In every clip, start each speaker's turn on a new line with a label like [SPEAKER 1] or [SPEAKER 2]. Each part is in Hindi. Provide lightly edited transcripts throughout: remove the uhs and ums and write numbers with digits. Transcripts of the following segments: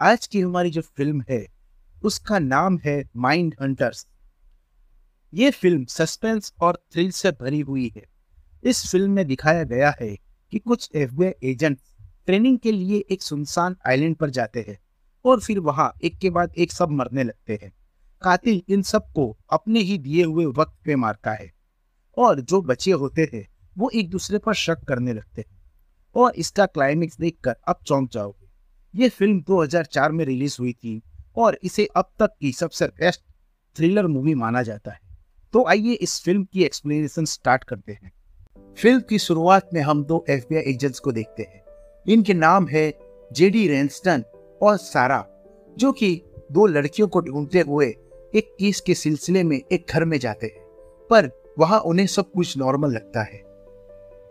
[SPEAKER 1] आज की हमारी जो फिल्म है उसका नाम है माइंड हंटर्स। ये फिल्म सस्पेंस और थ्रिल से भरी हुई है। इस फिल्म में दिखाया गया है कि कुछ एफबीआई एजेंट ट्रेनिंग के लिए एक सुनसान आइलैंड पर जाते हैं और फिर वहां एक के बाद एक सब मरने लगते हैं। कातिल इन सबको अपने ही दिए हुए वक्त पे मारता है और जो बचे होते हैं वो एक दूसरे पर शक करने लगते हैं। और इसका क्लाइमेक्स देखकर अब चौंक जाओगे। ये फिल्म 2004 में रिलीज हुई थी और इसे अब तक की सबसे बेस्ट थ्रिलर मूवी माना जाता है। तो आइए इस फिल्म की एक्सप्लेनेशन स्टार्ट करते हैं। फिल्म की शुरुआत में हम दो एफबीआई एजेंट्स को देखते हैं। इनके नाम है जेडी रेंस्टन और सारा, जो कि दो लड़कियों को ढूंढते हुए एक केस के सिलसिले में एक घर में जाते हैं। पर वहां उन्हें सब कुछ नॉर्मल लगता है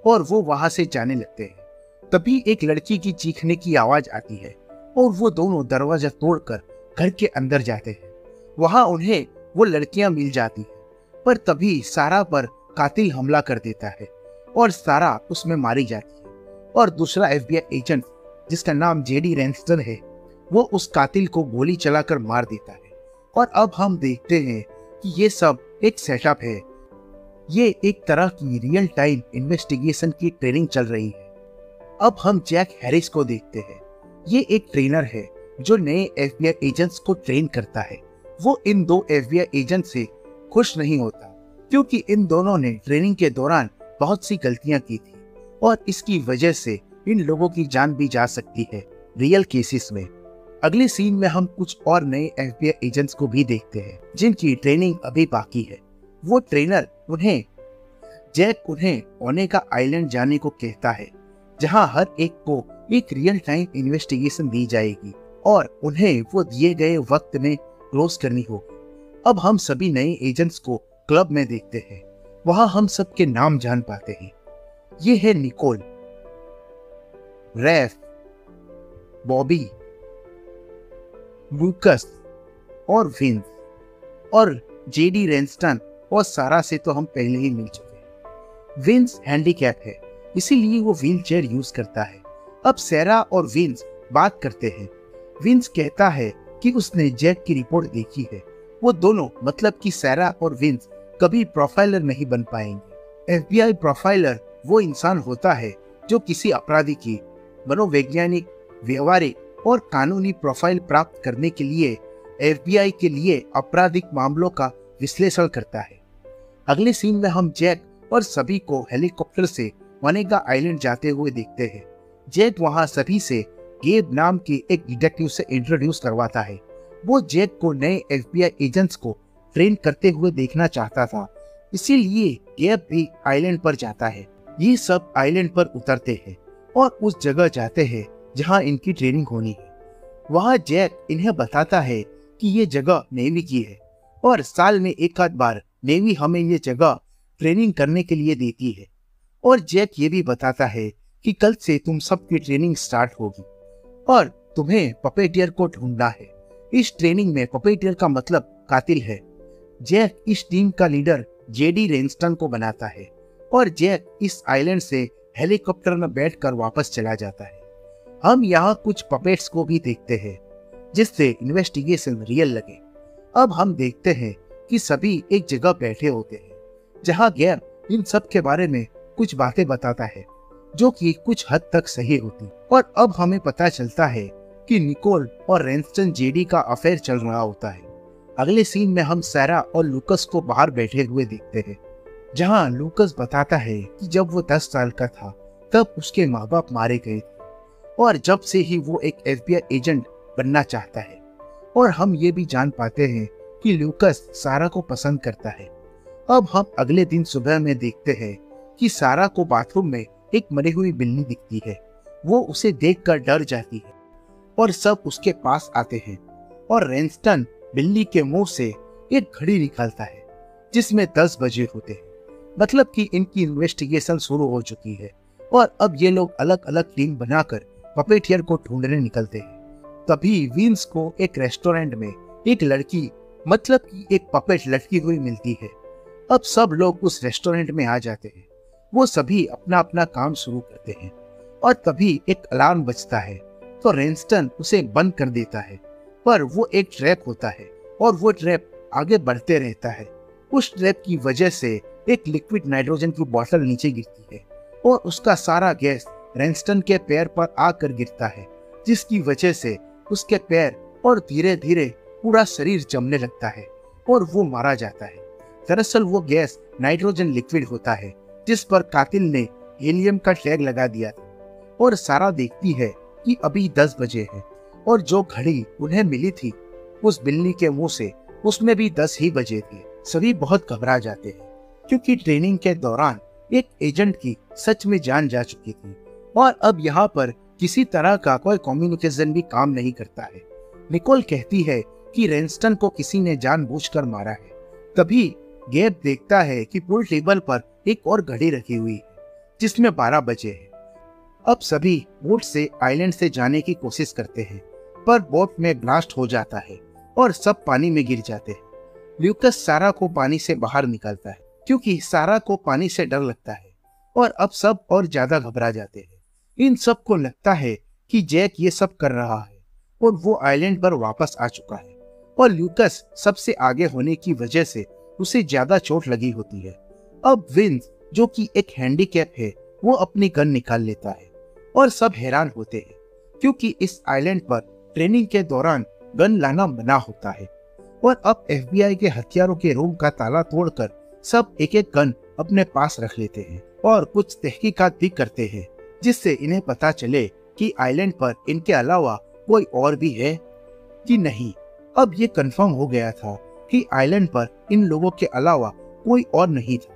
[SPEAKER 1] और वो वहां से जाने लगते हैं। तभी एक लड़की की चीखने की आवाज आती है और वो दोनों दरवाजा तोड़कर घर के अंदर जाते हैं। वहां उन्हें वो लड़कियां मिल जाती हैं, पर तभी सारा पर कातिल हमला कर देता है और सारा उसमें मारी जाती है। और दूसरा एफबीआई एजेंट जिसका नाम जेडी रेंस्टन है, वो उस कातिल को गोली चलाकर मार देता है। और अब हम देखते हैं कि ये सब एक सेटअप है। ये एक तरह की रियल टाइम इन्वेस्टिगेशन की ट्रेनिंग चल रही है। अब हम जैक हैरिस को देखते हैं। ये एक ट्रेनर है जो नए एफबीआई एजेंट्स को ट्रेन करता है। वो इन दो एफबीआई एजेंट से खुश नहीं होता क्योंकि इन दोनों ने ट्रेनिंग के दौरान बहुत सी गलतियां की थी और इसकी वजह से इन लोगों की जान भी जा सकती है रियल केसेस में। अगले सीन में हम कुछ और नए एफबीआई एजेंट्स को भी देखते हैं जिनकी ट्रेनिंग अभी बाकी है। वो ट्रेनर जैक उन्हें ओनेगा आइलैंड जाने को कहता है, जहां हर एक को एक रियल टाइम इन्वेस्टिगेशन दी जाएगी और उन्हें वो दिए गए वक्त में क्लोज करनी होगी। अब हम सभी नए एजेंट्स को क्लब में देखते हैं। वहां हम सबके नाम जान पाते हैं। ये है निकोल, रैफ, बॉबी, लूकस और विंस। और जेडी रेंस्टन और सारा से तो हम पहले ही मिल चुके हैं। विंस हैंडीकैप है, इसीलिए वो व्हील चेयर यूज करता है। अब सारा और विंस बात करते हैं। विंस कहता है कि उसने जैक की रिपोर्ट देखी है। वो दोनों मतलब कि सारा और विंस कभी प्रोफाइलर नहीं बन पाएंगे। एफबीआई प्रोफाइलर वो इंसान होता है जो किसी अपराधी की मनोवैज्ञानिक, व्यवहारिक और कानूनी प्रोफाइल प्राप्त करने के लिए एफबीआई के लिए आपराधिक मामलों का विश्लेषण करता है। अगले सीन में हम जैक और सभी को हेलीकॉप्टर से ओनेगा आइलैंड जाते हुए देखते हैं। जैक वहां सभी से गेब नाम के एक डिटेक्टिव से इंट्रोड्यूस करवाता है। वो जैक को नए एफबीआई एजेंट्स को ट्रेन करते हुए देखना चाहता था, इसीलिए गेब भी आइलैंड पर जाता है। ये सब आइलैंड पर उतरते हैं और उस जगह जाते हैं जहां इनकी ट्रेनिंग होनी है। वहां जैक इन्हें बताता है कि ये जगह नेवी की है और साल में एक आध बार नेवी हमें ये जगह ट्रेनिंग करने के लिए देती है। और जैक ये भी बताता है कि कल से तुम सबकी ट्रेनिंग स्टार्ट होगी और तुम्हें पपेटियर को ढूंढना है। इस ट्रेनिंग में पपेटियर का मतलब कातिल है। जैक इस टीम का लीडर जेडी रेंस्टन को बनाता है और जैक इस आइलैंड से हेलीकॉप्टर में बैठकर वापस चला जाता है। हम यहाँ कुछ पपेट्स को भी देखते हैं जिससे इन्वेस्टिगेशन रियल लगे। अब हम देखते हैं कि सभी एक जगह बैठे होते हैं जहां गैब इन सब के बारे में कुछ बातें बताता है जो कि कुछ हद तक सही होती। और अब हमें पता चलता है कि निकोल और रेंस्टन जेडी का अफेयर चल रहा होता है। अगले सीन में हम सारा और लूकस को बाहर बैठे हुए देखते हैं, जहां लूकस बताता है कि जब वो 10 साल का था तब उसके माँ बाप मारे गए थे और जब से ही वो एक एफबीआई एजेंट बनना चाहता है। और हम ये भी जान पाते हैं कि लूकस सारा को पसंद करता है। अब हम अगले दिन सुबह में देखते हैं कि सारा को बाथरूम में एक मरी हुई बिल्ली दिखती है। वो उसे देखकर डर जाती है और सब उसके पास आते हैं और रेंस्टन बिल्ली के मुंह से एक घड़ी निकालता है जिसमें 10 बजे होते हैं। मतलब कि इनकी इन्वेस्टिगेशन शुरू हो चुकी है और अब ये लोग अलग अलग टीम बनाकर पपेटियर को ढूंढने निकलते हैं। तभी विंस को एक रेस्टोरेंट में एक लड़की मतलब कि एक पपेट लटकी हुई मिलती है। अब सब लोग उस रेस्टोरेंट में आ जाते हैं। वो सभी अपना अपना काम शुरू करते हैं और तभी एक अलार्म बजता है तो रेनस्टन उसे बंद कर देता है, पर वो एक ट्रैप होता है और वो ट्रैप आगे बढ़ते रहता है। उस ट्रैप की वजह से एक लिक्विड नाइट्रोजन की बोतल नीचे गिरती है और उसका सारा गैस रेनस्टन के पैर पर आकर गिरता है, जिसकी वजह से उसके पैर और धीरे धीरे पूरा शरीर जमने लगता है और वो मारा जाता है। दरअसल वो गैस नाइट्रोजन लिक्विड होता है जिस पर कातिल ने हीलियम का टैग लगा दिया था। और सारा देखती है कि अभी 10 बजे है और जो घड़ी उन्हें मिली थी उस बिल्ली के मुंह से, उसमें भी 10 ही बजे थे। सभी बहुत घबरा जाते हैं क्योंकि ट्रेनिंग के दौरान एक एजेंट की सच में जान जा चुकी थी और अब यहाँ पर किसी तरह का कोई कम्युनिकेशन भी काम नहीं करता है। निकोल कहती है कि रेनस्टन को किसी ने जानबूझकर मारा है। तभी गेब देखता है कि पूल टेबल पर एक और घड़ी रखी हुई है जिसमें 12 बजे है। अब सभी बोट से आइलैंड से जाने की कोशिश करते हैं, पर बोट में ब्लास्ट हो जाता है और सब पानी में गिर जाते हैं। ल्यूकस सारा को पानी से बाहर निकालता है क्योंकि सारा को पानी से डर लगता है और अब सब और ज्यादा घबरा जाते हैं। इन सब को लगता है कि जैक ये सब कर रहा है और वो आइलैंड पर वापस आ चुका है और ल्यूकस सबसे आगे होने की वजह से उसे ज्यादा चोट लगी होती है। अब विंस जो कि एक हैंडीकैप है वो अपनी गन निकाल लेता है और सब हैरान होते हैं क्योंकि इस आइलैंड पर ट्रेनिंग के दौरान गन लाना मना होता है। और अब FBI के हथियारों के रूम का ताला तोड़कर सब एक एक गन अपने पास रख लेते हैं और कुछ तहकीकात भी करते हैं जिससे इन्हें पता चले कि आइलैंड पर इनके अलावा कोई और भी है कि नहीं। अब ये कंफर्म हो गया था कि आइलैंड पर इन लोगों के अलावा कोई और नहीं था।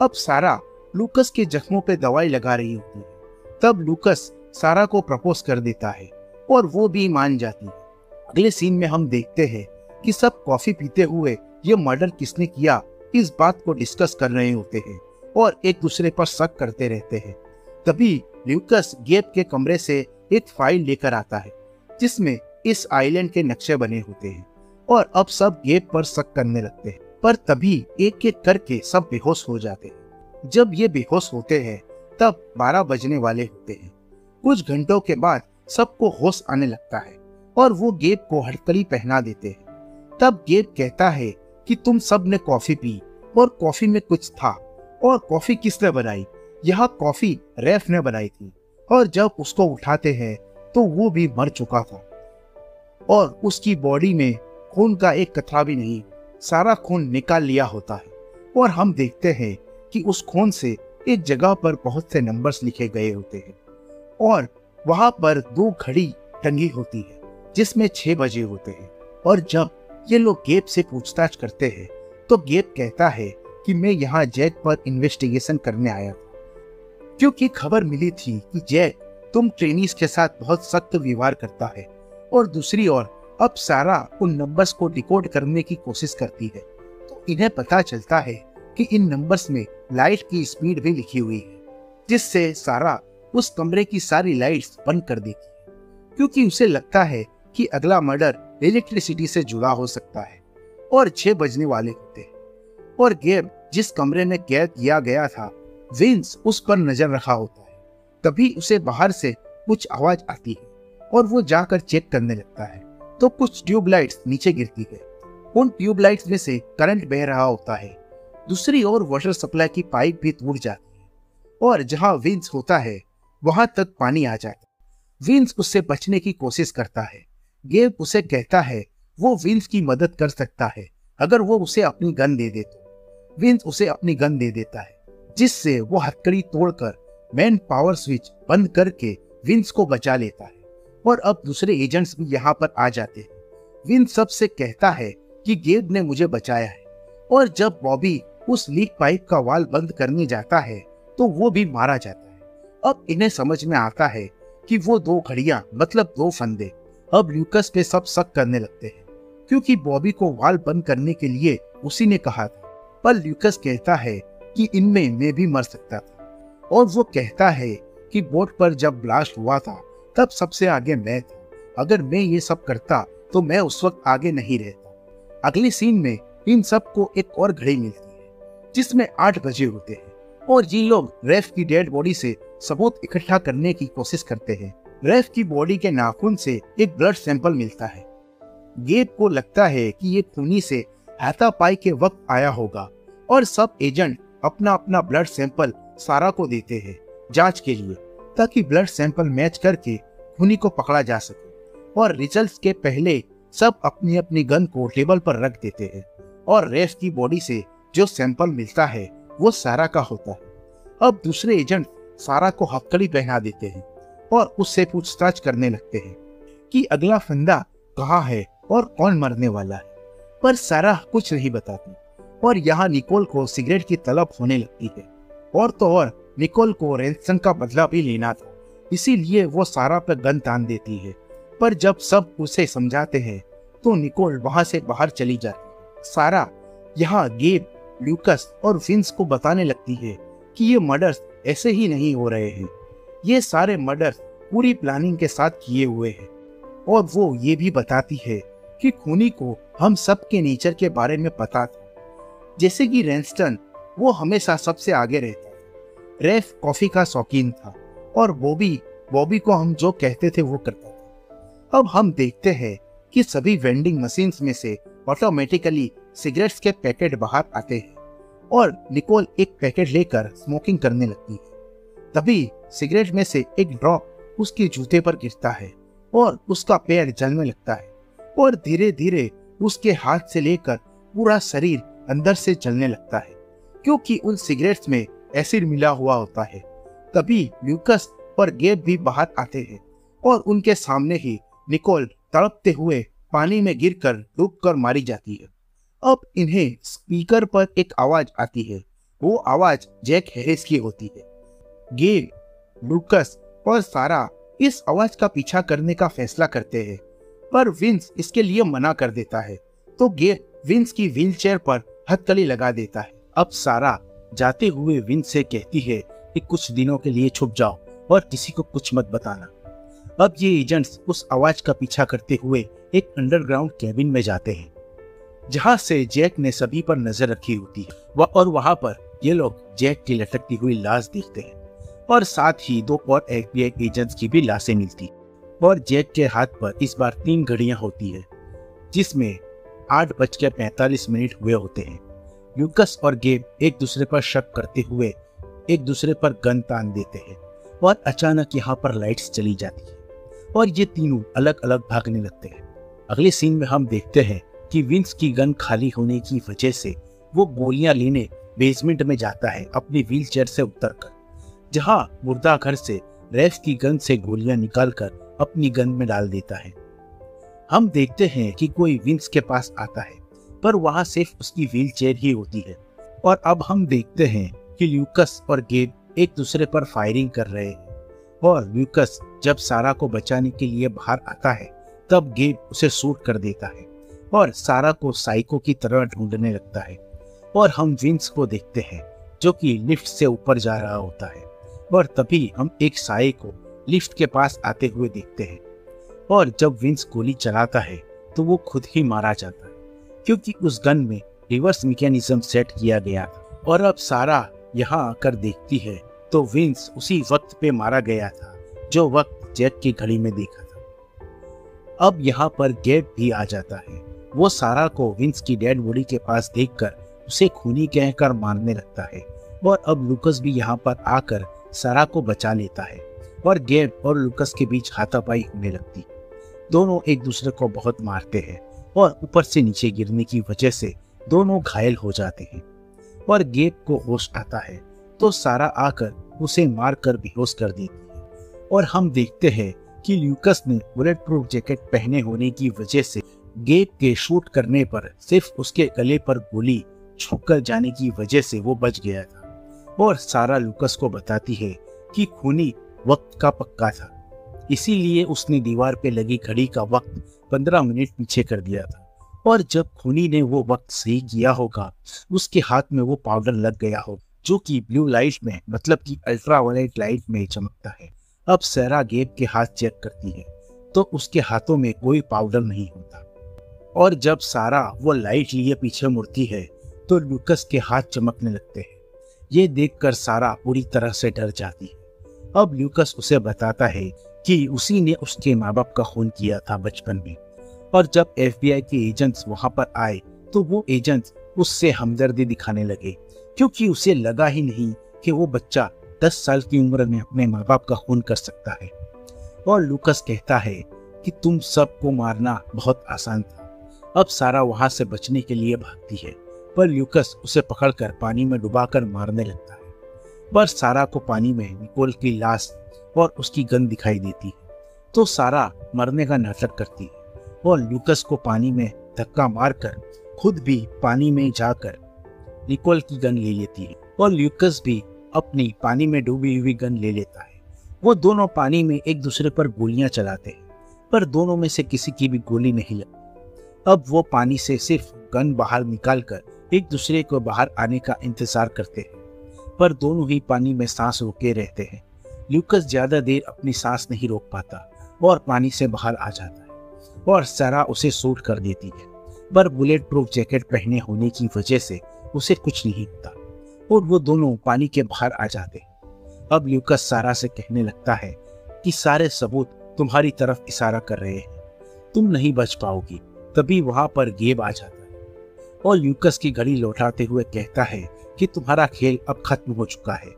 [SPEAKER 1] अब सारा लूकस के जख्मों पे दवाई लगा रही होती है। तब लूकस सारा को प्रपोज कर देता है और वो भी मान जाती है। अगले सीन में हम देखते हैं कि सब कॉफी पीते हुए ये मर्डर किसने किया इस बात को डिस्कस कर रहे होते हैं और एक दूसरे पर शक करते रहते हैं। तभी ल्यूकस गेब के कमरे से एक फाइल लेकर आता है जिसमें इस आइलैंड के नक्शे बने होते हैं और अब सब गेब पर शक करने लगते हैं। पर तभी एक एक करके सब बेहोश हो जाते हैं। जब ये बेहोश होते हैं तब 12 बजने वाले होते हैं। कुछ घंटों के बाद सबको होश आने लगता है और वो गेब को हथकड़ी पहना देते हैं। तब गेब कहता है कि तुम सब ने कॉफी पी और कॉफी में कुछ था। और कॉफी किसने बनाई? यह कॉफी रेफ ने बनाई थी और जब उसको उठाते हैं तो वो भी मर चुका था और उसकी बॉडी में खून का एक कतरा भी नहीं, सारा खून निकाल लिया होता है। और हम देखते हैं कि उस खून से एक जगह पर बहुत से नंबर्स लिखे गए होते हैं और वहां पर 2 घड़ी टंगी होती है जिसमें 6 बजे होते हैं। और जब ये लोग गेब से पूछताछ करते हैं तो गेब कहता है कि मैं यहाँ जैक पर इन्वेस्टिगेशन करने आया था क्योंकि खबर मिली थी कि जैक तुम ट्रेनीज के साथ बहुत सख्त व्यवहार करता है। और दूसरी ओर अब सारा उन नंबर्स को डिकोड करने की कोशिश करती है तो इन्हें पता चलता है कि इन नंबर्स में लाइट की स्पीड भी लिखी हुई है, जिससे सारा उस कमरे की सारी लाइट्स बंद कर देती है क्योंकि उसे लगता है कि अगला मर्डर इलेक्ट्रिसिटी से जुड़ा हो सकता है। और 6 बजने वाले होते हैं और गेब जिस कमरे में कैद किया गया था विंस उस पर नजर रखा होता है। तभी उसे बाहर से कुछ आवाज आती है और वो जाकर चेक करने लगता है तो कुछ ट्यूबलाइट्स नीचे गिरती है। उन ट्यूबलाइट्स में से करंट बह रहा होता है। दूसरी ओर वाटर सप्लाई की पाइप भी टूट जाती है और जहां विंस होता है वहां तक पानी आ जाता है। विंस उससे बचने की कोशिश करता है। गेब उसे कहता है वो विंस की मदद कर सकता है अगर वो उसे अपनी गन दे दे तो। विंस उसे अपनी गन दे देता है जिससे वो हथकड़ी तोड़कर मैन पावर स्विच बंद करके विंस को बचा लेता है। और अब दूसरे एजेंट्स भी यहाँ पर आ जाते हैं। विंस सबसे कहता है कि गेब ने मुझे बचाया है। और जब बॉबी उस लीक पाइप का वाल बंद करने जाता है तो वो भी मारा जाता है। अब इन्हें समझ में आता है कि वो 2 घड़ियां मतलब 2 फंदे। अब ल्यूकस पे सब शक करने लगते हैं क्योंकि बॉबी को वाल बंद करने के लिए उसी ने कहा था, पर ल्यूकस कहता है कि इनमें मैं भी मर सकता था। और वो कहता है कि बोट पर जब ब्लास्ट हुआ था तब सबसे आगे मैं था, अगर मैं ये सब करता तो मैं उस वक्त आगे नहीं रहता। अगले सीन में इन सबको एक और घड़ी मिलती है जिसमें 8 बजे होते हैं और ये लोग रेफ की डेड बॉडी से सबूत इकट्ठा करने की कोशिश करते हैं रेफ की बॉडी के नाखून से एक ब्लड सैंपल मिलता है। गेब को लगता है कि ये खूनी से हाथापाई के वक्त आया होगा और सब एजेंट अपना अपना ब्लड सैंपल सारा को देते हैं जांच के लिए, ताकि ब्लड सैंपल मैच करके खूनी को पकड़ा जा सके। और रिजल्ट्स के पहले सब अपनी अपनी गन को टेबल पर रख देते हैं और रेफ की बॉडी से जो सैंपल मिलता है वो सारा का होता है। अब दूसरे एजेंट सारा को हथकड़ी पहना देते हैं और उससे पूछताछ करने लगते हैं कि अगला फंदा कहाँ है और कौन मरने वाला है, पर सारा कुछ नहीं बताती। और यहाँ निकोल को सिगरेट की तलब होने लगती है, और तो और निकोल को रैनसन का बदला भी लेना था, इसीलिए वो सारा पर गन तान देती है। पर जब सब उसे समझाते हैं तो निकोल वहां से बाहर चली जाती है। सारा यहाँ गेब, ल्यूकस और विंस को बताने लगती है कि ये मर्डर्स ऐसे ही नहीं हो रहे हैं, ये सारे मर्डर्स पूरी प्लानिंग के साथ किए हुए हैं। और वो ये भी बताती है कि खूनी को हम सब के नेचर के बारे में पता था, जैसे कि रैनस्टन वो हमेशा सबसे आगे रहता था, रेफ कॉफी का शौकीन था और बॉबी को हम जो कहते थे वो करता था। अब हम देखते हैं कि सभी वेंडिंग मशीन्स में से ऑटोमेटिकली सिगरेट्स के पैकेट बाहर आते हैं और निकोल एक पैकेट लेकर स्मोकिंग करने लगती है। तभी सिगरेट में से एक ड्रॉप उसके जूते पर गिरता है और उसका पैर जलने लगता है और धीरे धीरे उसके हाथ से लेकर पूरा शरीर अंदर से जलने लगता है, क्योंकि उन सिगरेट्स में एसिड मिला हुआ होता है। तभी ल्यूकस और गेब भी बाहर आते हैं और उनके सामने ही निकोल तड़पते हुए पानी में गिरकर डूबकर मारी जाती है। अब इन्हें स्पीकर पर एक आवाज आती है, वो आवाज जैक हैरिस की होती है। गेब, लूकस और सारा इस आवाज का पीछा करने का फैसला करते हैं, पर विंस इसके लिए मना कर देता है, तो गेब विंस की व्हीलचेयर पर हथकड़ी लगा देता है। अब सारा जाते हुए विंस से कहती है कि कुछ दिनों के लिए छुप जाओ और किसी को कुछ मत बताना। अब ये एजेंट्स उस आवाज का पीछा करते हुए एक अंडरग्राउंड कैबिन में जाते हैं, जहां से जैक ने सभी पर नजर रखी होती है और वहां पर ये लोग जैक की लटकती हुई लाश देखते हैं और साथ ही 2 और FBI एजेंट्स की भी लाशें मिलती और जैक के हाथ पर इस बार 3 घड़ियां होती है, जिसमें 8:45 हुए होते हैं। ल्यूकस और गेब एक दूसरे पर शक करते हुए एक दूसरे पर गन तान देते हैं और अचानक यहाँ पर लाइट्स चली जाती है और ये तीनों अलग अलग भागने लगते हैं। अगले सीन में हम देखते हैं कि विंस की गन खाली होने की वजह से वो गोलियां लेने बेसमेंट में जाता है अपनी व्हीलचेयर से उतरकर, जहां मुर्दा घर से रेफ की गन से गोलियां निकालकर अपनी गन में डाल देता है। हम देखते हैं कि कोई विंस के पास आता है, पर वहां सिर्फ उसकी व्हीलचेयर ही होती है। और अब हम देखते हैं कि ल्यूकस और गेब एक दूसरे पर फायरिंग कर रहे हैं और ल्यूकस जब सारा को बचाने के लिए बाहर आता है तब गेब उसे शूट कर देता है और सारा को साइको की तरह ढूंढने लगता है। और हम विंस को देखते हैं जो कि लिफ्ट से ऊपर जा रहा होता है और तभी हम एक साए को लिफ्ट के पास आते हुए देखते हैं और जब विंस गोली चलाता है तो वो खुद ही मारा जाता है, क्योंकि उस गन में रिवर्स मैकेनिज्म सेट किया गया था। और अब सारा यहाँ आकर देखती है तो विंस उसी वक्त पे मारा गया था जो वक्त जैक की घड़ी में देखा था। अब यहाँ पर गेब भी आ जाता है, वो सारा को विंस की डेड बॉडी के पास देखकर उसे खूनी कहकर मारने लगता है और अब लूकस भी यहाँ पर आकर सारा को बचा लेता है और गेब और लूकस के बीच हाथापाई होने लगती। दोनों एक दूसरे को बहुत मारते हैं और ऊपर से नीचे गिरने की वजह से दोनों घायल हो जाते हैं और गेब को होश आता है तो सारा आकर उसे मारकर बेहोश कर देती है। और हम देखते हैं कि ल्यूकस ने बुलेट प्रूफ जैकेट पहने होने की वजह से गेब के शूट करने पर सिर्फ उसके गले पर गोली छूकर जाने की वजह से वो बच गया था। और सारा लूकस को बताती है कि खूनी वक्त का पक्का था, इसीलिए उसने दीवार पे लगी घड़ी का वक्त 15 मिनट पीछे कर दिया था और जब खूनी ने वो वक्त सही किया होगा उसके हाथ में वो पाउडर लग गया हो जो कि ब्लू लाइट में मतलब कि अल्ट्रावायलेट लाइट में चमकता है। अब सारा गेब के हाथ चेक करती है तो उसके हाथों में कोई पाउडर नहीं होता और जब सारा वो लाइट लिए पीछे मुड़ती है तो लूकस के हाथ चमकने लगते हैं। ये देखकर सारा पूरी तरह से डर जाती है। अब लूकस उसे बताता है कि उसी ने उसके माँ बाप का खून किया था बचपन में। और जब FBI के एजेंट्स वहां पर आए तो वो एजेंट्स उससे हमदर्दी दिखाने लगे, क्योंकि उसे लगा ही नहीं कि वो बच्चा 10 साल की उम्र में अपने माँ बाप का खून कर सकता है। और लूकस कहता है कि तुम सबको मारना बहुत आसान था। अब सारा वहां से बचने के लिए भागती है, पर लूकस उसे पकड़कर पानी में डुबाकर मारने लगता है। पर सारा को पानी में निकोल की लाश और उसकी गन दिखाई देती है, तो सारा मरने का नाटक करती है और लूकस को पानी में धक्का मारकर खुद भी पानी में जाकर निकोल की गन ले लेती है और लूकस भी अपनी पानी में डूबी हुई गन ले लेता है। वो दोनों पानी में एक दूसरे पर गोलियां चलाते हैं, पर दोनों में से किसी की भी गोली नहीं लगती। अब वो पानी से सिर्फ गन बाहर निकालकर एक दूसरे को बाहर आने का इंतजार करते हैं, पर दोनों ही पानी में सांस रोके रहते हैं। लूकस ज्यादा देर अपनी सांस नहीं रोक पाता और पानी से बाहर आ जाता है और सारा उसे शूट कर देती है, पर बुलेट प्रूफ जैकेट पहने होने की वजह से उसे कुछ नहीं होता और वो दोनों पानी के बाहर आ जाते हैं। अब लूकस सारा से कहने लगता है कि सारे सबूत तुम्हारी तरफ इशारा कर रहे हैं, तुम नहीं बच पाओगी। तभी वहां पर गेब आ जाता है और लूकस की घड़ी लौटाते हुए कहता है कि तुम्हारा खेल अब खत्म हो चुका है।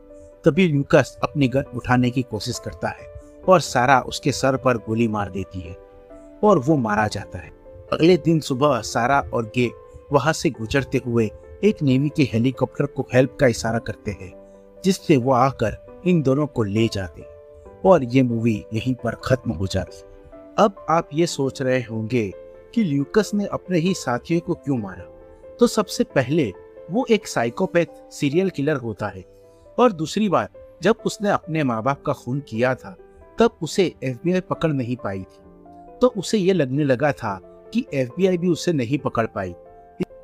[SPEAKER 1] तभी लूकस अपनी गन उठाने की कोशिश करता है और सारा उसके सर पर गोली मार देती है और वो मारा जाता है। अगले दिन सुबह सारा और गेब वहां से गुजरते हुए एक नेवी के हेलीकॉप्टर को हेल्प का इशारा करते हैं, जिससे वो आकर इन दोनों को ले जाते हैं और ये मूवी यहीं पर खत्म हो जाती है। अब आप ये सोच रहे होंगे कि लूकस ने अपने ही साथियों को क्यों मारा। तो सबसे पहले वो एक साइकोपैथ सीरियल किलर होता है और दूसरी बार जब उसने अपने माँ बाप का खून किया था तब उसे FBI पकड़ नहीं पाई थी, तो उसे ये लगने लगा था कि FBI भी उसे नहीं पकड़ पाई।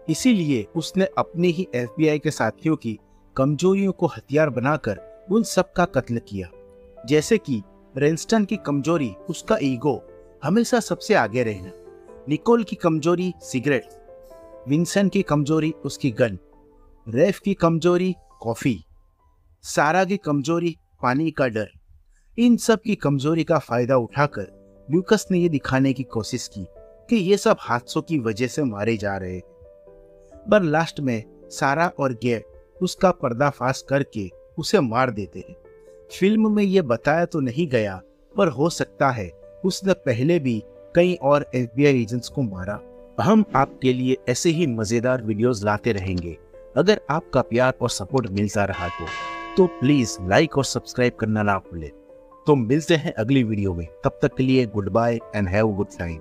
[SPEAKER 1] इसीलिए उसने अपने ही FBI के साथियों की कमजोरियों को हथियार बनाकर उन सब का कत्ल किया। जैसे कि रेंस्टन की कमजोरी उसका ईगो, हमेशा सबसे आगे रहना। निकोल की कमजोरी सिगरेट, विंसेंट की कमजोरी उसकी गन, रेफ की कमजोरी कॉफी, सारा की कमजोरी पानी का डर। इन सब की कमजोरी का फायदा उठाकर लूकस ने यह दिखाने की कोशिश की कि ये सब हादसों की वजह से मारे जा रहे हैं। पर लास्ट में सारा और गेब उसका पर्दाफाश करके उसे मार देते हैं। फिल्म में ये बताया तो नहीं गया, पर हो सकता है उसने पहले भी कई और FBI एजेंट्स को मारा। हम आपके लिए ऐसे ही मजेदार वीडियोस लाते रहेंगे। अगर आपका प्यार और सपोर्ट मिलता रहा तो प्लीज लाइक और सब्सक्राइब करना ना भूलें। तो मिलते हैं अगली वीडियो में, तब तक के लिए goodbye and have a good time.